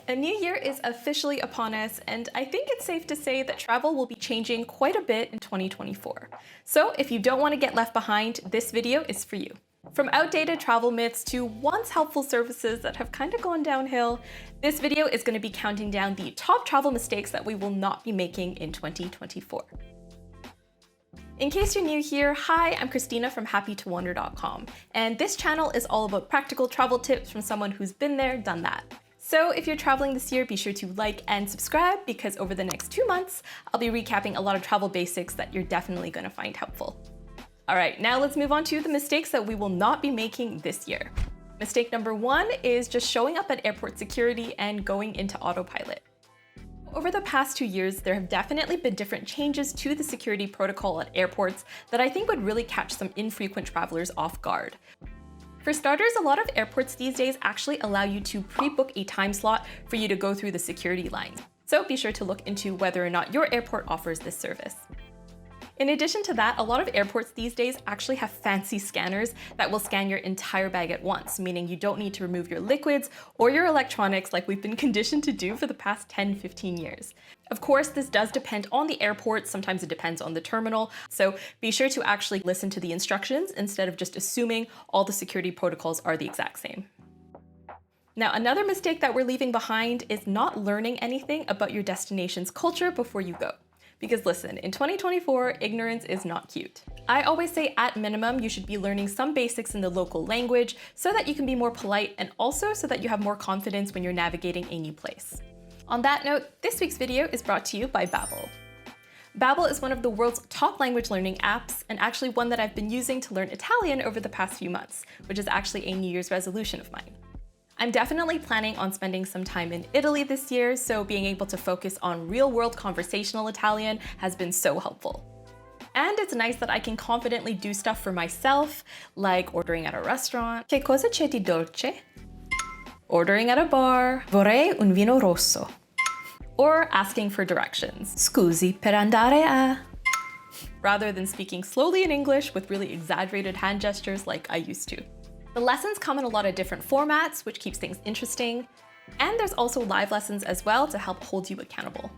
A new year is officially upon us, and I think it's safe to say that travel will be changing quite a bit in 2024. So if you don't want to get left behind, this video is for you. From outdated travel myths to once helpful services that have kind of gone downhill, this video is going to be counting down the top travel mistakes that we will not be making in 2024. In case you're new here, hi, I'm Christina from happytowander.com, and this channel is all about practical travel tips from someone who's been there, done that. So if you're traveling this year, be sure to like and subscribe because over the next 2 months, I'll be recapping a lot of travel basics that you're definitely going to find helpful. All right, now let's move on to the mistakes that we will not be making this year. Mistake number 1 is just showing up at airport security and going into autopilot. Over the past 2 years, there have definitely been different changes to the security protocol at airports that I think would really catch some infrequent travelers off guard. For starters, a lot of airports these days actually allow you to pre-book a time slot for you to go through the security line. So be sure to look into whether or not your airport offers this service. In addition to that, a lot of airports these days actually have fancy scanners that will scan your entire bag at once, meaning you don't need to remove your liquids or your electronics like we've been conditioned to do for the past 10-15 years. Of course, this does depend on the airport, sometimes it depends on the terminal, so be sure to actually listen to the instructions instead of just assuming all the security protocols are the exact same. Now, another mistake that we're leaving behind is not learning anything about your destination's culture before you go. Because listen, in 2024, ignorance is not cute. I always say at minimum, you should be learning some basics in the local language so that you can be more polite and also so that you have more confidence when you're navigating a new place. On that note, this week's video is brought to you by Babbel. Babbel is one of the world's top language learning apps and actually one that I've been using to learn Italian over the past few months, which is actually a New Year's resolution of mine. I'm definitely planning on spending some time in Italy this year, so being able to focus on real-world conversational Italian has been so helpful. And it's nice that I can confidently do stuff for myself, like ordering at a restaurant, che cosa c'è di dolce? Ordering at a bar, vorrei un vino rosso. Or asking for directions, scusi per andare a... rather than speaking slowly in English with really exaggerated hand gestures like I used to. The lessons come in a lot of different formats, which keeps things interesting, and there's also live lessons as well to help hold you accountable.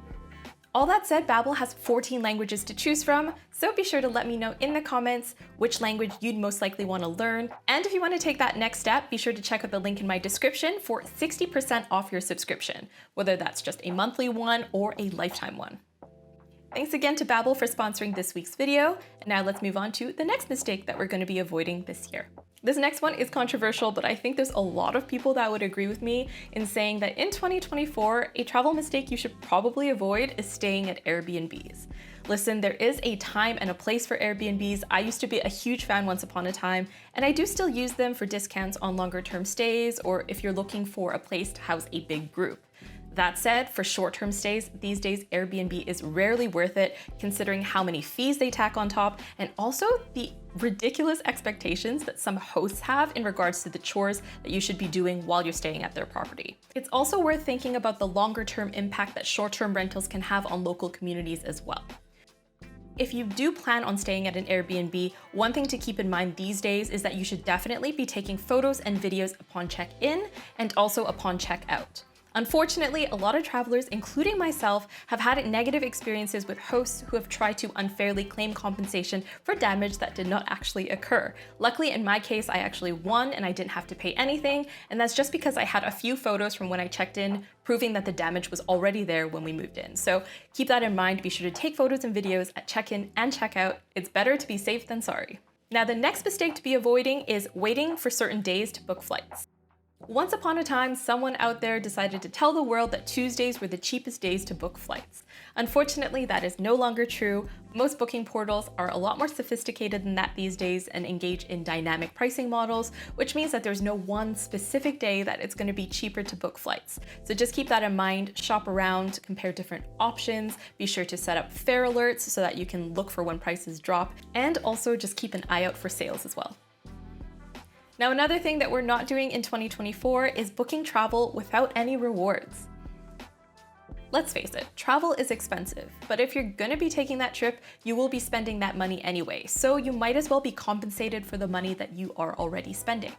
All that said, Babbel has 14 languages to choose from, so be sure to let me know in the comments which language you'd most likely want to learn, and if you want to take that next step, be sure to check out the link in my description for 60% off your subscription, whether that's just a monthly one or a lifetime one. Thanks again to Babbel for sponsoring this week's video, and now let's move on to the next mistake that we're going to be avoiding this year. This next one is controversial, but I think there's a lot of people that would agree with me in saying that in 2024, a travel mistake you should probably avoid is staying at Airbnbs. Listen, there is a time and a place for Airbnbs. I used to be a huge fan once upon a time, and I do still use them for discounts on longer term stays or if you're looking for a place to house a big group. That said, for short-term stays, these days Airbnb is rarely worth it considering how many fees they tack on top and also the ridiculous expectations that some hosts have in regards to the chores that you should be doing while you're staying at their property. It's also worth thinking about the longer-term impact that short-term rentals can have on local communities as well. If you do plan on staying at an Airbnb, one thing to keep in mind these days is that you should definitely be taking photos and videos upon check-in and also upon check-out. Unfortunately, a lot of travelers, including myself, have had negative experiences with hosts who have tried to unfairly claim compensation for damage that did not actually occur. Luckily, in my case, I actually won and I didn't have to pay anything, and that's just because I had a few photos from when I checked in, proving that the damage was already there when we moved in. So keep that in mind, be sure to take photos and videos at check-in and check-out. It's better to be safe than sorry. Now, the next mistake to be avoiding is waiting for certain days to book flights. Once upon a time, someone out there decided to tell the world that Tuesdays were the cheapest days to book flights. Unfortunately, that is no longer true. Most booking portals are a lot more sophisticated than that these days and engage in dynamic pricing models, which means that there's no one specific day that it's going to be cheaper to book flights. So just keep that in mind, shop around, compare different options, be sure to set up fare alerts so that you can look for when prices drop, and also just keep an eye out for sales as well. Now, another thing that we're not doing in 2024 is booking travel without any rewards. Let's face it, travel is expensive, but if you're gonna be taking that trip, you will be spending that money anyway, so you might as well be compensated for the money that you are already spending.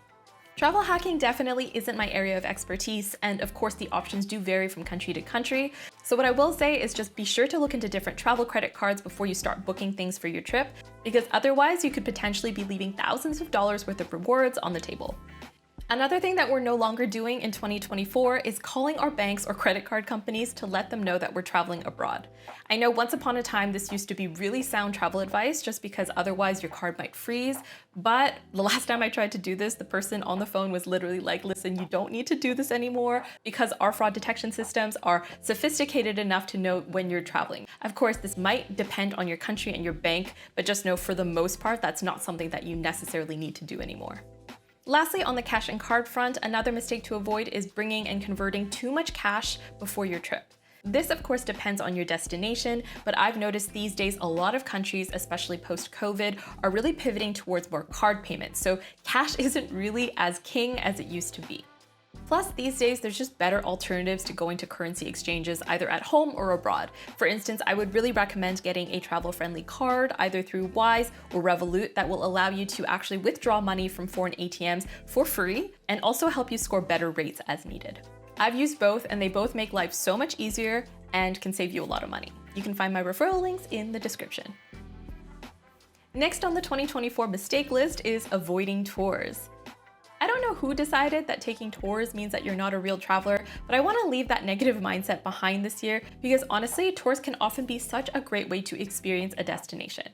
Travel hacking definitely isn't my area of expertise, and of course the options do vary from country to country. So what I will say is just be sure to look into different travel credit cards before you start booking things for your trip, because otherwise you could potentially be leaving thousands of dollars worth of rewards on the table. Another thing that we're no longer doing in 2024 is calling our banks or credit card companies to let them know that we're traveling abroad. I know once upon a time this used to be really sound travel advice just because otherwise your card might freeze, but the last time I tried to do this, the person on the phone was literally like, listen, you don't need to do this anymore because our fraud detection systems are sophisticated enough to know when you're traveling. Of course, this might depend on your country and your bank, but just know for the most part, that's not something that you necessarily need to do anymore. Lastly, on the cash and card front, another mistake to avoid is bringing and converting too much cash before your trip. This of course depends on your destination, but I've noticed these days a lot of countries, especially post-COVID, are really pivoting towards more card payments, so cash isn't really as king as it used to be. Plus, these days, there's just better alternatives to going to currency exchanges either at home or abroad. For instance, I would really recommend getting a travel-friendly card either through Wise or Revolut that will allow you to actually withdraw money from foreign ATMs for free and also help you score better rates as needed. I've used both and they both make life so much easier and can save you a lot of money. You can find my referral links in the description. Next on the 2024 mistake list is avoiding tours. I don't know who decided that taking tours means that you're not a real traveler, but I want to leave that negative mindset behind this year because honestly, tours can often be such a great way to experience a destination.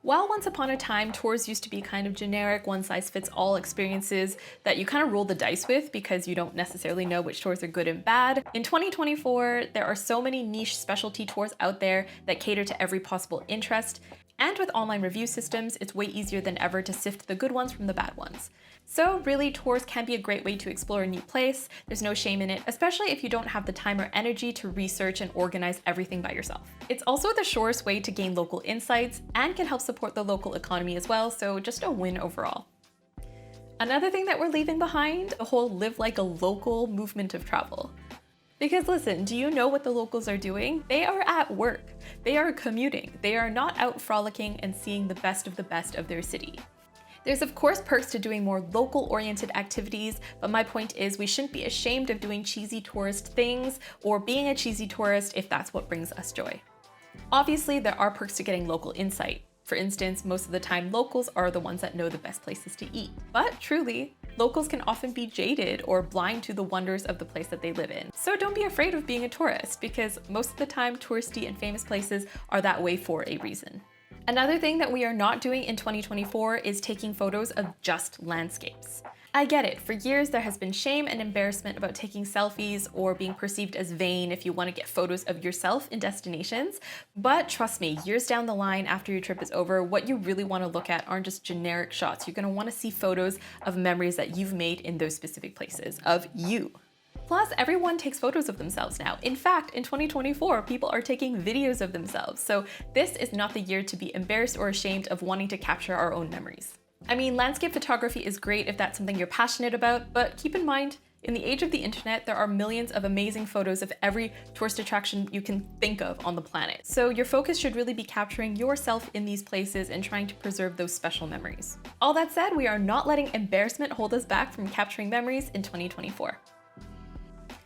While once upon a time, tours used to be kind of generic, one-size-fits-all experiences that you kind of roll the dice with because you don't necessarily know which tours are good and bad, in 2024, there are so many niche specialty tours out there that cater to every possible interest. And with online review systems, it's way easier than ever to sift the good ones from the bad ones. So really, tours can be a great way to explore a new place. There's no shame in it, especially if you don't have the time or energy to research and organize everything by yourself. It's also the surest way to gain local insights and can help support the local economy as well, so just a win overall. Another thing that we're leaving behind, the whole live like a local movement of travel. Because listen, do you know what the locals are doing? They are at work. They are commuting. They are not out frolicking and seeing the best of their city. There's of course perks to doing more local-oriented activities, but my point is we shouldn't be ashamed of doing cheesy tourist things or being a cheesy tourist if that's what brings us joy. Obviously, there are perks to getting local insight. For instance, most of the time locals are the ones that know the best places to eat. But truly, locals can often be jaded or blind to the wonders of the place that they live in. So don't be afraid of being a tourist because most of the time touristy and famous places are that way for a reason. Another thing that we are not doing in 2024 is taking photos of just landscapes. I get it, for years there has been shame and embarrassment about taking selfies or being perceived as vain if you want to get photos of yourself in destinations, but trust me, years down the line after your trip is over, what you really want to look at aren't just generic shots. You're going to want to see photos of memories that you've made in those specific places, of you. Plus, everyone takes photos of themselves now. In fact, in 2024, people are taking videos of themselves, so this is not the year to be embarrassed or ashamed of wanting to capture our own memories. I mean, landscape photography is great if that's something you're passionate about, but keep in mind, in the age of the internet, there are millions of amazing photos of every tourist attraction you can think of on the planet. So your focus should really be capturing yourself in these places and trying to preserve those special memories. All that said, we are not letting embarrassment hold us back from capturing memories in 2024.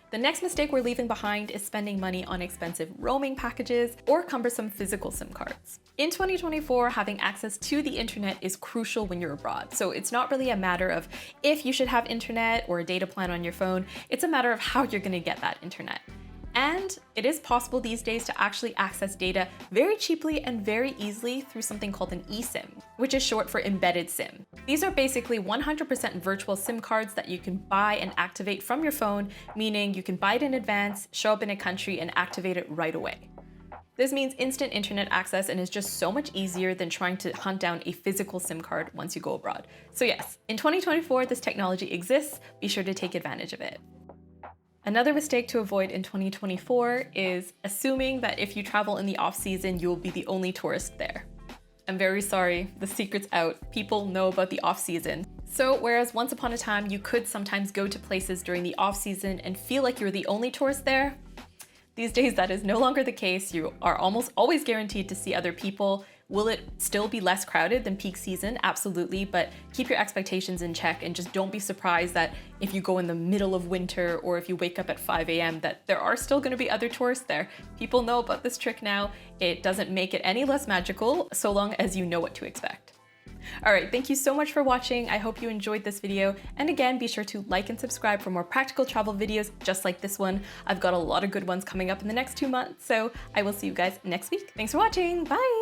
The next mistake we're leaving behind is spending money on expensive roaming packages or cumbersome physical SIM cards. In 2024, having access to the internet is crucial when you're abroad. So it's not really a matter of if you should have internet or a data plan on your phone, it's a matter of how you're gonna get that internet. And it is possible these days to actually access data very cheaply and very easily through something called an eSIM, which is short for embedded SIM. These are basically 100% virtual SIM cards that you can buy and activate from your phone, meaning you can buy it in advance, show up in a country, and activate it right away. This means instant internet access and is just so much easier than trying to hunt down a physical SIM card once you go abroad. So yes, in 2024, this technology exists. Be sure to take advantage of it. Another mistake to avoid in 2024 is assuming that if you travel in the off-season, you will be the only tourist there. I'm very sorry, the secret's out. People know about the off-season. So whereas once upon a time you could sometimes go to places during the off-season and feel like you're the only tourist there, these days that is no longer the case. You are almost always guaranteed to see other people, Will it still be less crowded than peak season? Absolutely, but keep your expectations in check and just don't be surprised that if you go in the middle of winter or if you wake up at 5 a.m. that there are still going to be other tourists there. People know about this trick now. It doesn't make it any less magical so long as you know what to expect. All right, thank you so much for watching. I hope you enjoyed this video. And again, be sure to like and subscribe for more practical travel videos just like this one. I've got a lot of good ones coming up in the next 2 months, so I will see you guys next week. Thanks for watching. Bye.